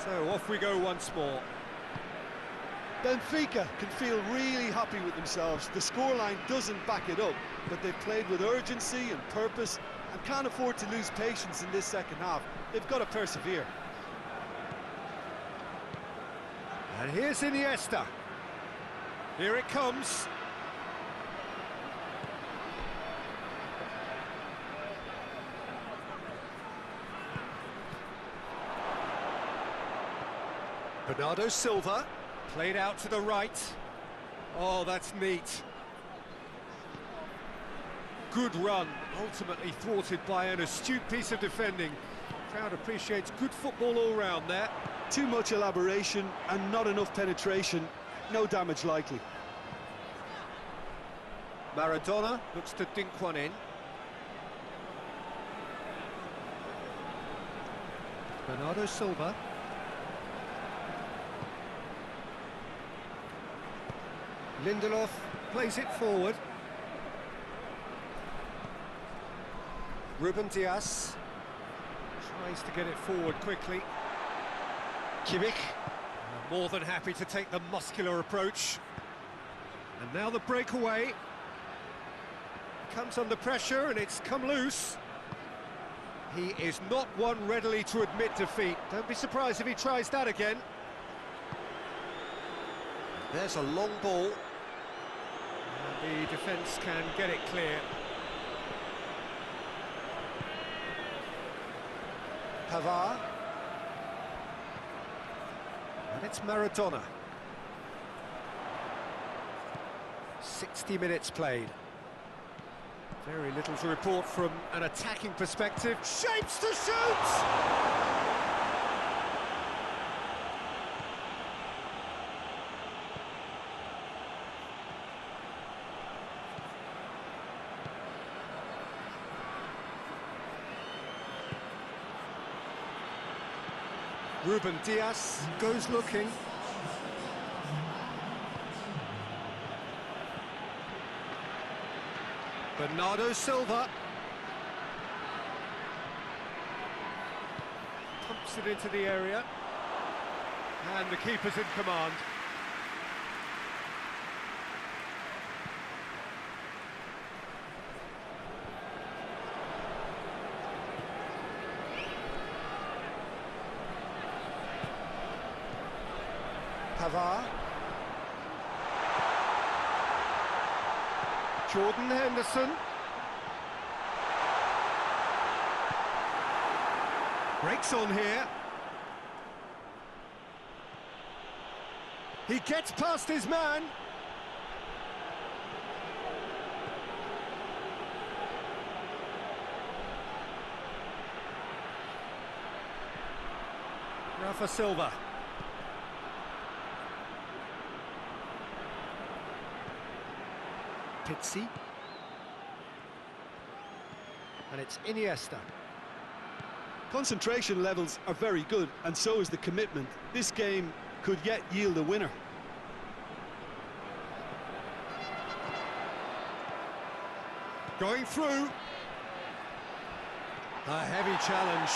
So off we go once more. Benfica can feel really happy with themselves. The scoreline doesn't back it up, but they've played with urgency and purpose and can't afford to lose patience in this second half. They've got to persevere. And here's Iniesta. Here it comes. Bernardo Silva, played out to the right. Oh, that's neat. Good run, ultimately thwarted by an astute piece of defending. Crowd appreciates good football all round there. Too much elaboration and not enough penetration. No damage likely. Maradona looks to dink one in. Bernardo Silva. Lindelof plays it forward. Ruben Dias tries to get it forward quickly. Kimmich, more than happy to take the muscular approach. And now the breakaway. Comes under pressure and it's come loose. He is not one readily to admit defeat. Don't be surprised if he tries that again. There's a long ball. And the defence can get it clear. Pavard. And it's Maradona. 60 minutes played. Very little to report from an attacking perspective. Shapes to shoot! Ruben Dias goes looking. Bernardo Silva pumps it into the area, and the keeper's in command. Pavard. Jordan Henderson. Breaks on here. He gets past his man. Rafa Silva. Pizzi. And it's Iniesta. Concentration levels are very good, and so is the commitment. This game could yet yield a winner. Going through. A heavy challenge.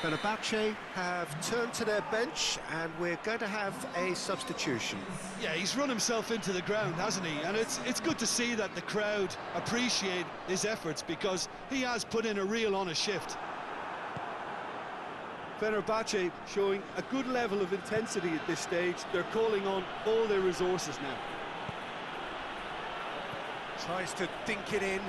Fenerbahce have turned to their bench, and we're going to have a substitution. Yeah, he's run himself into the ground, hasn't he? And it's good to see that the crowd appreciate his efforts, because he has put in a real honest shift. Fenerbahce showing a good level of intensity at this stage. They're calling on all their resources now. Tries to dink it in.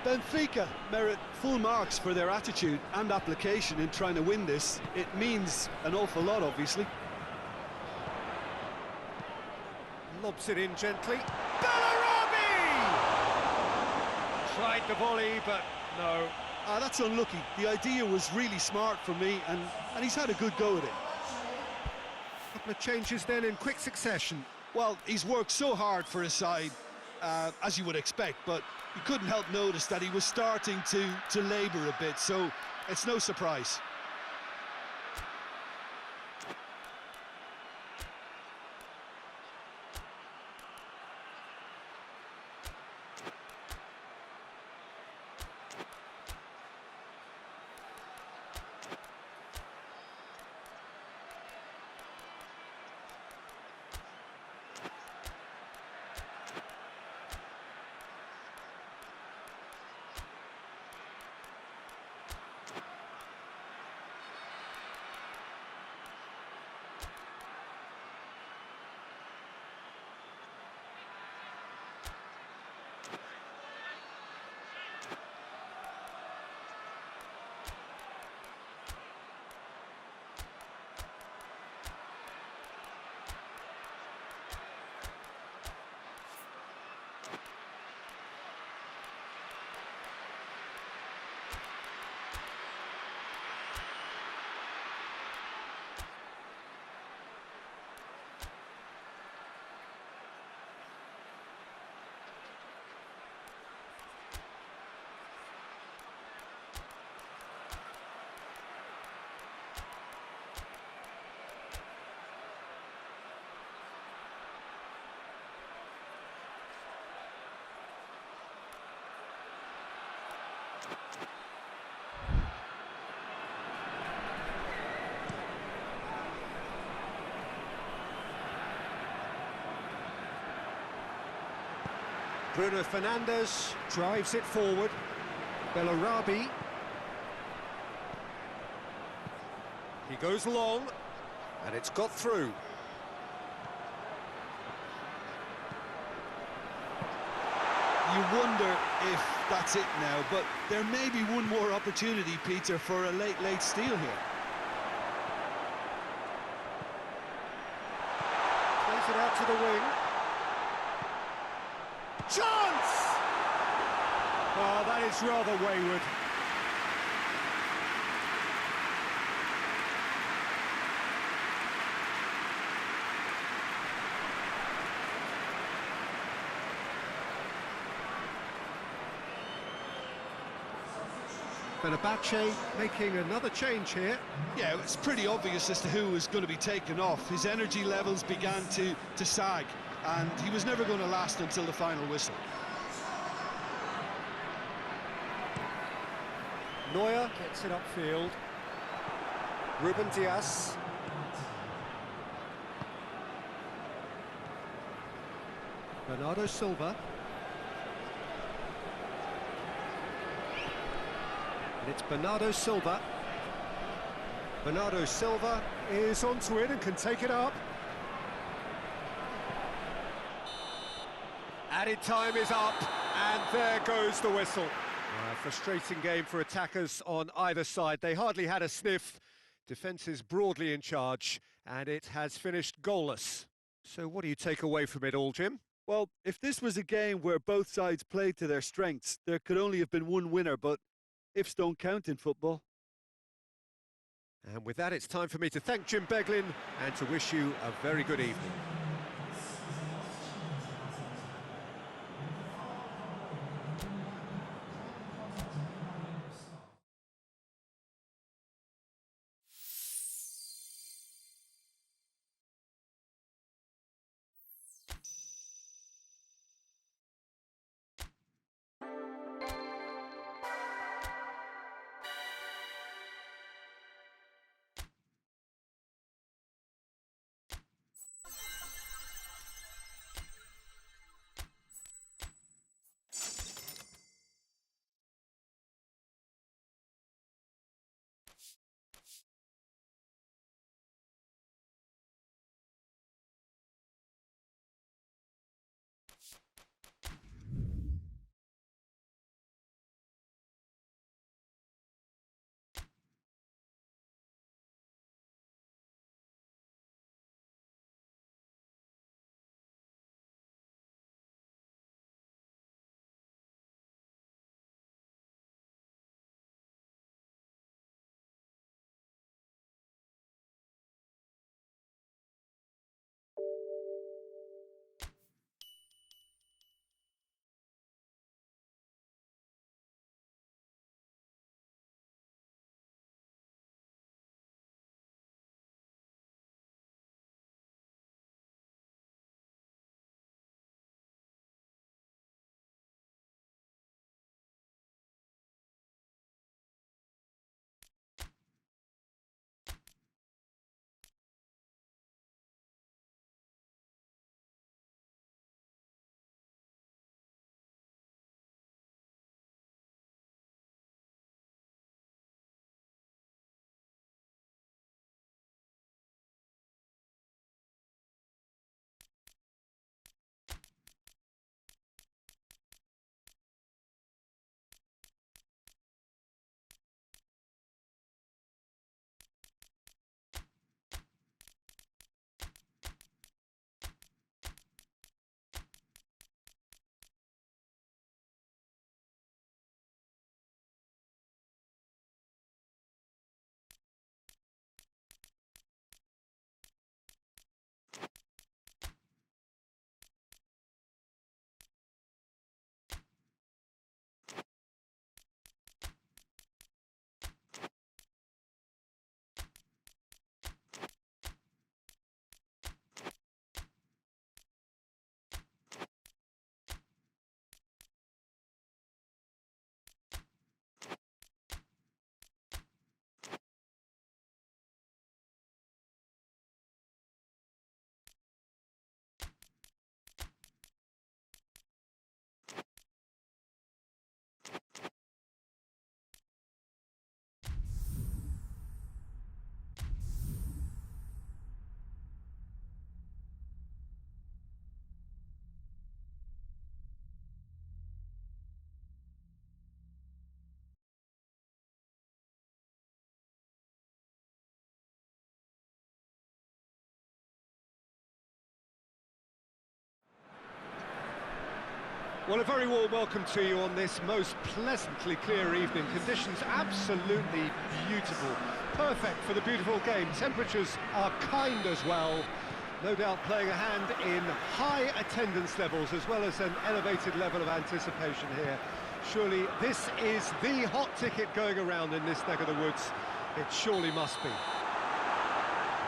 Benfica merit full marks for their attitude and application in trying to win this. It means an awful lot, obviously. Lobs it in gently. Bellarabi! Tried the volley, but no. That's unlucky. The idea was really smart for me, and he's had a good go at it. Couple of changes then in quick succession. Well, he's worked so hard for his side, as you would expect, but you couldn't help notice that he was starting to labour a bit, so it's no surprise. Bruno Fernandes drives it forward. Bellarabi. He goes long, and it's got through. You wonder if that's it now, but there may be one more opportunity, Peter, for a late steal here. Plays it out to the wing. Chance! Oh, that is rather wayward. Fenerbahce making another change here. Yeah, it's pretty obvious as to who was going to be taken off. His energy levels began to sag, and he was never going to last until the final whistle. Neuer gets it upfield. Ruben Dias. Bernardo Silva. And it's Bernardo Silva. Bernardo Silva is onto it and can take it up. Added time is up, and there goes the whistle. Frustrating game for attackers on either side. They hardly had a sniff. Defence is broadly in charge, and it has finished goalless. So what do you take away from it all, Jim? Well, if this was a game where both sides played to their strengths, there could only have been one winner, but ifs don't count in football. And with that, it's time for me to thank Jim Beglin and to wish you a very good evening. Well, a very warm welcome to you on this most pleasantly clear evening. Conditions absolutely beautiful. Perfect for the beautiful game. Temperatures are kind as well. No doubt playing a hand in high attendance levels as well as an elevated level of anticipation here. Surely this is the hot ticket going around in this neck of the woods. It surely must be.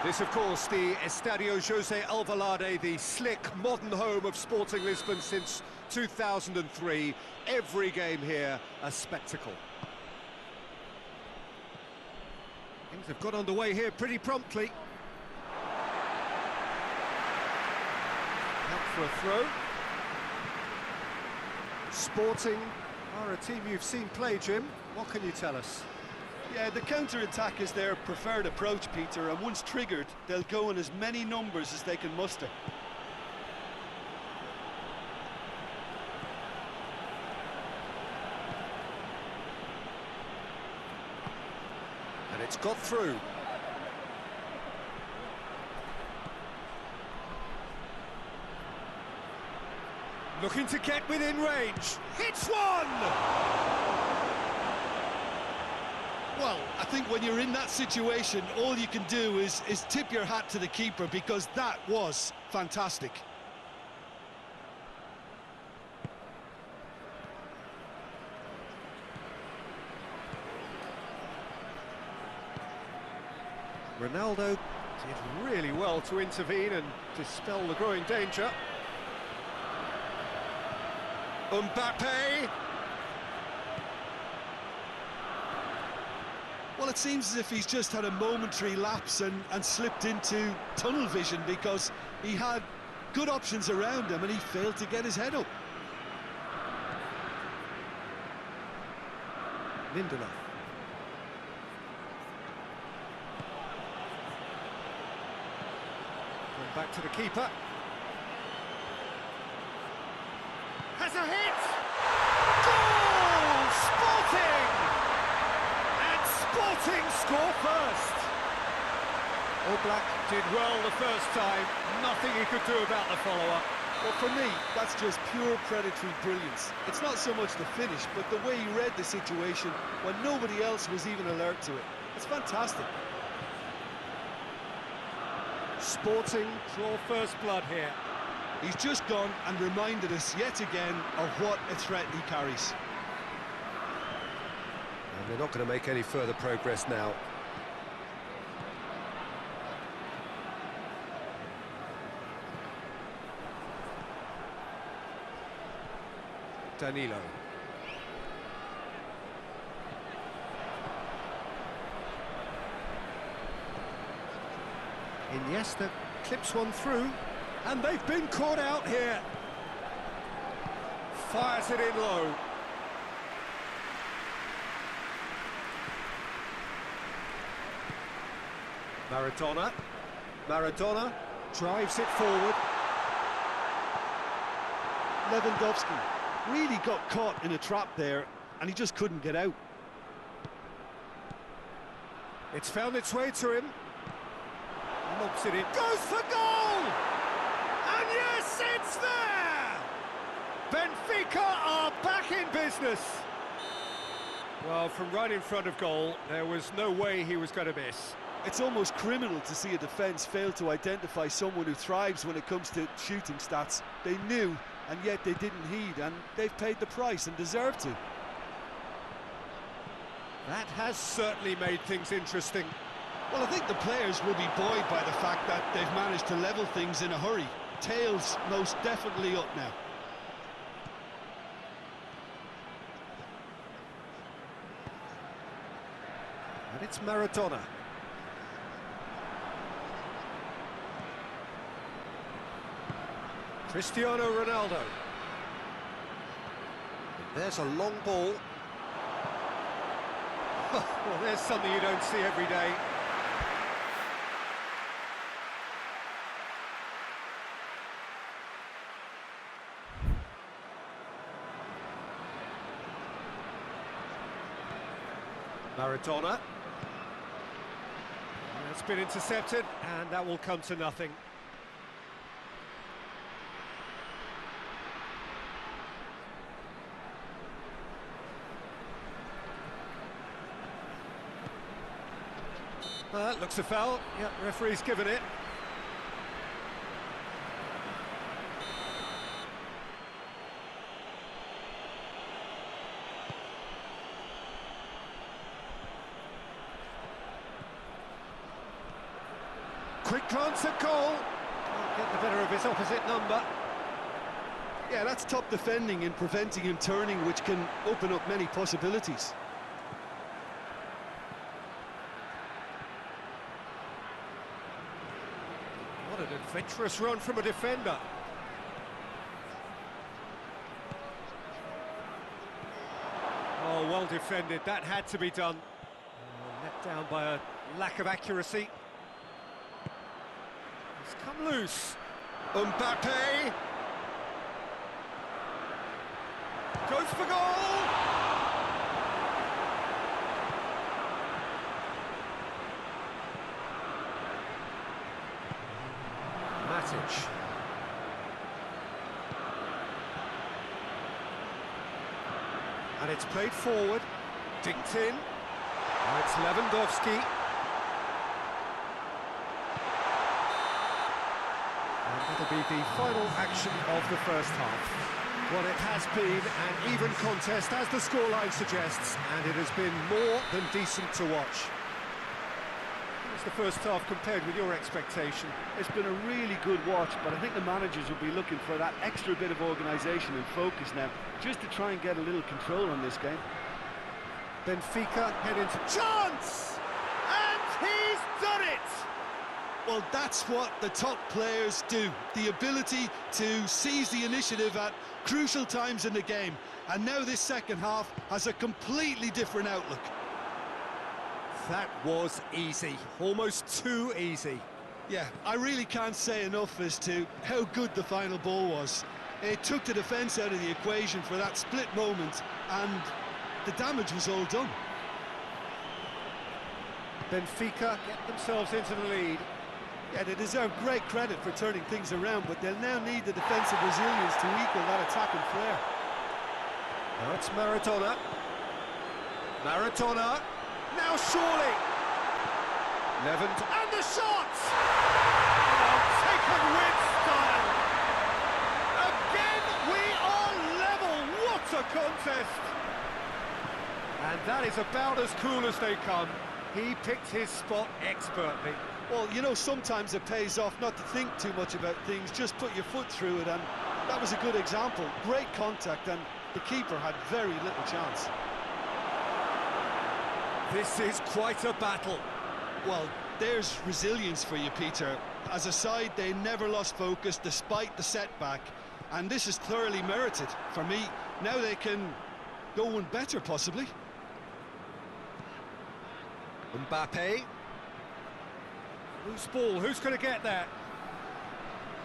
This, of course, the Estadio José Alvalade, the slick, modern home of Sporting Lisbon since 2003. Every game here, a spectacle. Things have got underway here pretty promptly. Out for a throw. Sporting are a team you've seen play, Jim. What can you tell us? Yeah, the counter-attack is their preferred approach, Peter, and once triggered, they'll go in as many numbers as they can muster. And it's got through. Looking to get within range. Hits one! Well, I think when you're in that situation, all you can do is tip your hat to the keeper, because that was fantastic. Ronaldo did really well to intervene and dispel the growing danger. Mbappe! Well, it seems as if he's just had a momentary lapse and slipped into tunnel vision, because he had good options around him and he failed to get his head up. Lindelof. Back to the keeper. Has a hit! Goal! Sporting! And Sporting score first. Oblak did well the first time. Nothing he could do about the follow-up. Well, for me, that's just pure predatory brilliance. It's not so much the finish, but the way he read the situation when nobody else was even alert to it. It's fantastic. Sporting draw first blood here. He's just gone and reminded us yet again of what a threat he carries. And they're not going to make any further progress now. Danilo. Iniesta clips one through, and they've been caught out here. Fires it in low. Maradona drives it forward. Lewandowski really got caught in a trap there, and he just couldn't get out. It's found its way to him. Lobs it in, goes for goal! And yes, it's there! Benfica are back in business. Well, from right in front of goal, there was no way he was going to miss. It's almost criminal to see a defence fail to identify someone who thrives when it comes to shooting stats. They knew, and yet they didn't heed, and they've paid the price and deserve to. That has certainly made things interesting. Well, I think the players will be buoyed by the fact that they've managed to level things in a hurry. Tails most definitely up now. And it's Maradona. Cristiano Ronaldo. There's a long ball. Well, there's something you don't see every day. Maradona. It's been intercepted, and that will come to nothing. Looks a foul. Yep, referee's given it. Quick glance at goal. Can't get the better of his opposite number. Yeah, that's top defending and preventing him turning, which can open up many possibilities. What an adventurous run from a defender. Oh, well defended. That had to be done. Let down by a lack of accuracy. It's come loose. Mbappe goes for goal. Matic. And it's played forward. Dinked in. Now it's Lewandowski. And that'll be the final action of the first half. Well, it has been an even contest, as the scoreline suggests, and it has been more than decent to watch. What's the first half compared with your expectation? It's been a really good watch, but I think the managers will be looking for that extra bit of organisation and focus now, just to try and get a little control on this game. Benfica head into chance! And he's done it! Well, that's what the top players do. The ability to seize the initiative at crucial times in the game. And now this second half has a completely different outlook. That was easy. Almost too easy. Yeah, I really can't say enough as to how good the final ball was. It took the defence out of the equation for that split moment, and the damage was all done. Benfica get themselves into the lead. Yeah, they deserve great credit for turning things around, but they'll now need the defensive resilience to equal that attacking flair. Now it's Maradona. Maradona. Now surely. And the shot! Oh, taken with style. Again, we are level. What a contest! And that is about as cool as they come. He picked his spot expertly. Well, you know, sometimes it pays off not to think too much about things, just put your foot through it, and that was a good example. Great contact, and the keeper had very little chance. This is quite a battle. Well, there's resilience for you, Peter. As a side, they never lost focus despite the setback, and this is thoroughly merited. For me, now they can go one better, possibly. Mbappe. Loose ball, who's going to get that?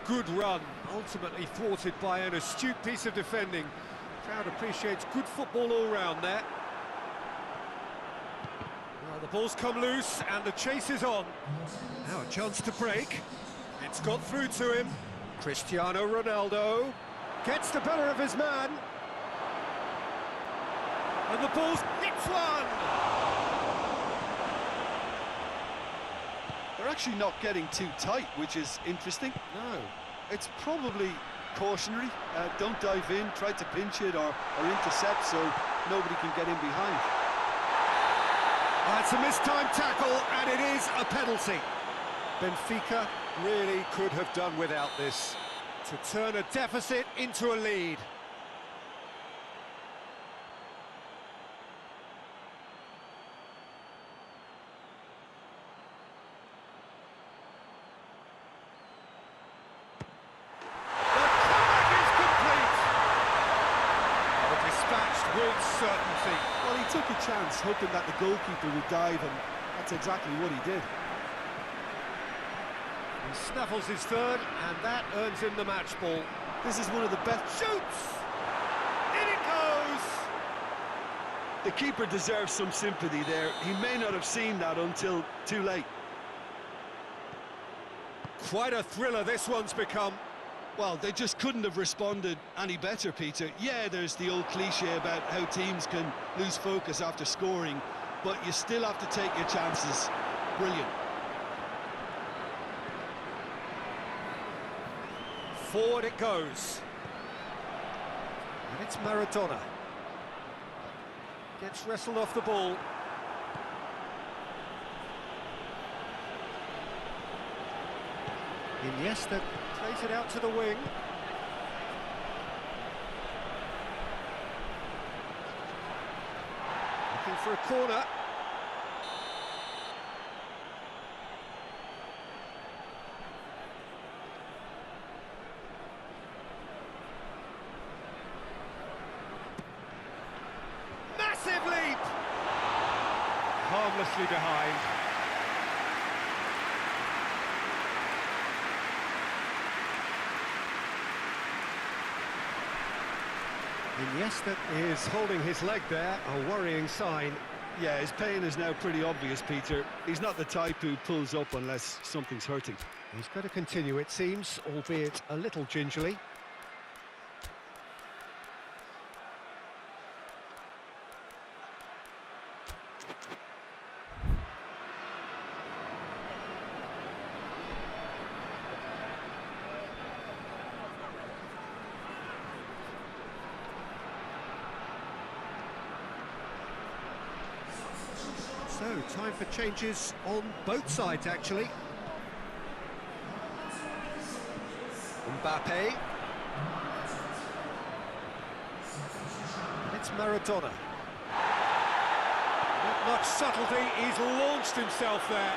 Good run, ultimately thwarted by an astute piece of defending. Crowd appreciates good football all round there. Well, the ball's come loose and the chase is on. Now a chance to break. It's got through to him. Cristiano Ronaldo gets the better of his man. And the ball's hits one! They're actually not getting too tight, which is interesting. No. It's probably cautionary. Don't dive in, try to pinch it or intercept so nobody can get in behind. That's a mistimed tackle, and it is a penalty. Benfica really could have done without this to turn a deficit into a lead. With certainty. Well, he took a chance, hoping that the goalkeeper would dive, and that's exactly what he did. He snaffles his third, and that earns him the match ball. This is one of the best... Shoots! In it goes! The keeper deserves some sympathy there. He may not have seen that until too late. Quite a thriller this one's become. Well, they just couldn't have responded any better, Peter. Yeah, there's the old cliche about how teams can lose focus after scoring, but you still have to take your chances. Brilliant. Forward it goes. And it's Maradona. Gets wrestled off the ball. Iniesta plays it out to the wing. Looking for a corner. Massive leap! Harmlessly behind. Iniesta is holding his leg there, a worrying sign. Yeah, his pain is now pretty obvious, Peter. He's not the type who pulls up unless something's hurting. He's got to continue, it seems, albeit a little gingerly. So, time for changes on both sides, actually. Mbappe. It's Maradona. Not much subtlety, he's launched himself there.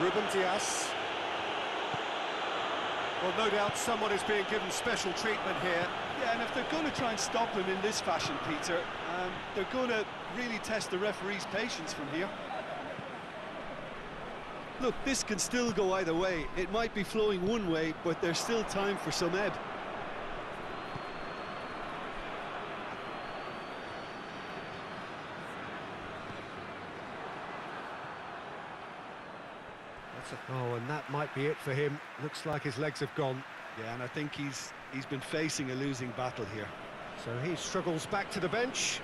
Ruben Dias. Well, no doubt someone is being given special treatment here. Yeah, and if they're going to try and stop him in this fashion, Peter, they're going to really test the referee's patience from here. Look, this can still go either way. It might be flowing one way, but there's still time for some ebb. Oh, and that might be it for him. Looks like his legs have gone. Yeah, and I think he's been facing a losing battle here. So he struggles back to the bench.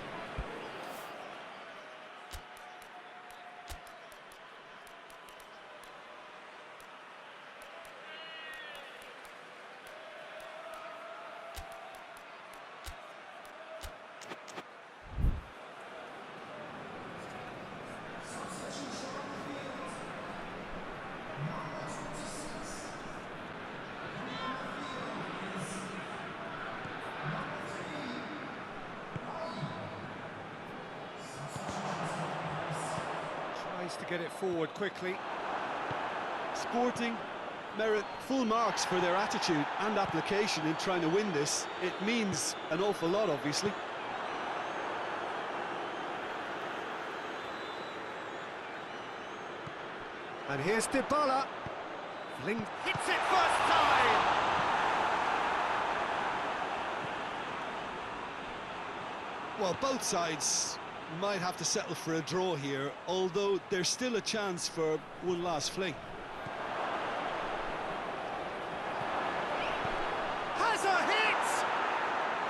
To get it forward quickly. Sporting merit full marks for their attitude and application in trying to win this. It means an awful lot, obviously. And here's Dybala. Fling hits it first time. Well, both sides might have to settle for a draw here, although there's still a chance for one last fling. Has a hit!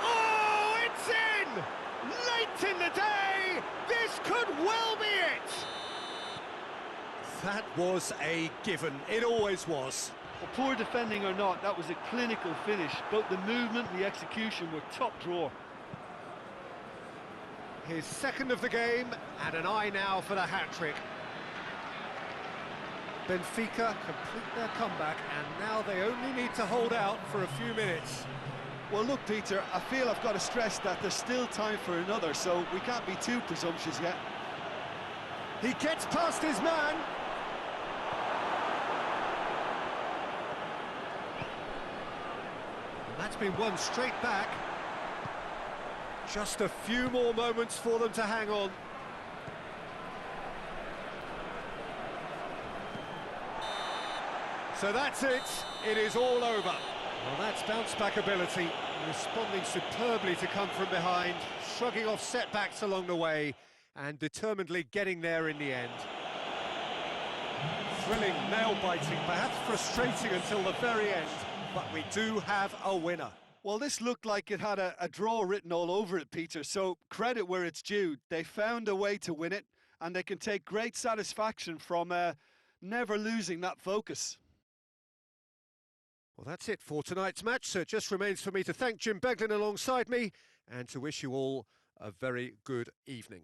Oh, it's in! Late in the day, this could well be it! That was a given, it always was. Well, poor defending or not, that was a clinical finish. Both the movement and the execution were top drawer. His second of the game, and an eye now for the hat-trick. Benfica complete their comeback, and now they only need to hold out for a few minutes. Well, look, Peter, I feel I've got to stress that there's still time for another, so we can't be too presumptuous yet. He gets past his man. And that's been won straight back. Just a few more moments for them to hang on. So that's it. It is all over. Well, that's bounce-back ability, responding superbly to come from behind, shrugging off setbacks along the way, and determinedly getting there in the end. Thrilling, nail-biting, perhaps frustrating until the very end, but we do have a winner. Well, this looked like it had a draw written all over it, Peter, so credit where it's due. They found a way to win it, and they can take great satisfaction from never losing that focus. Well, that's it for tonight's match, so it just remains for me to thank Jim Beglin alongside me and to wish you all a very good evening.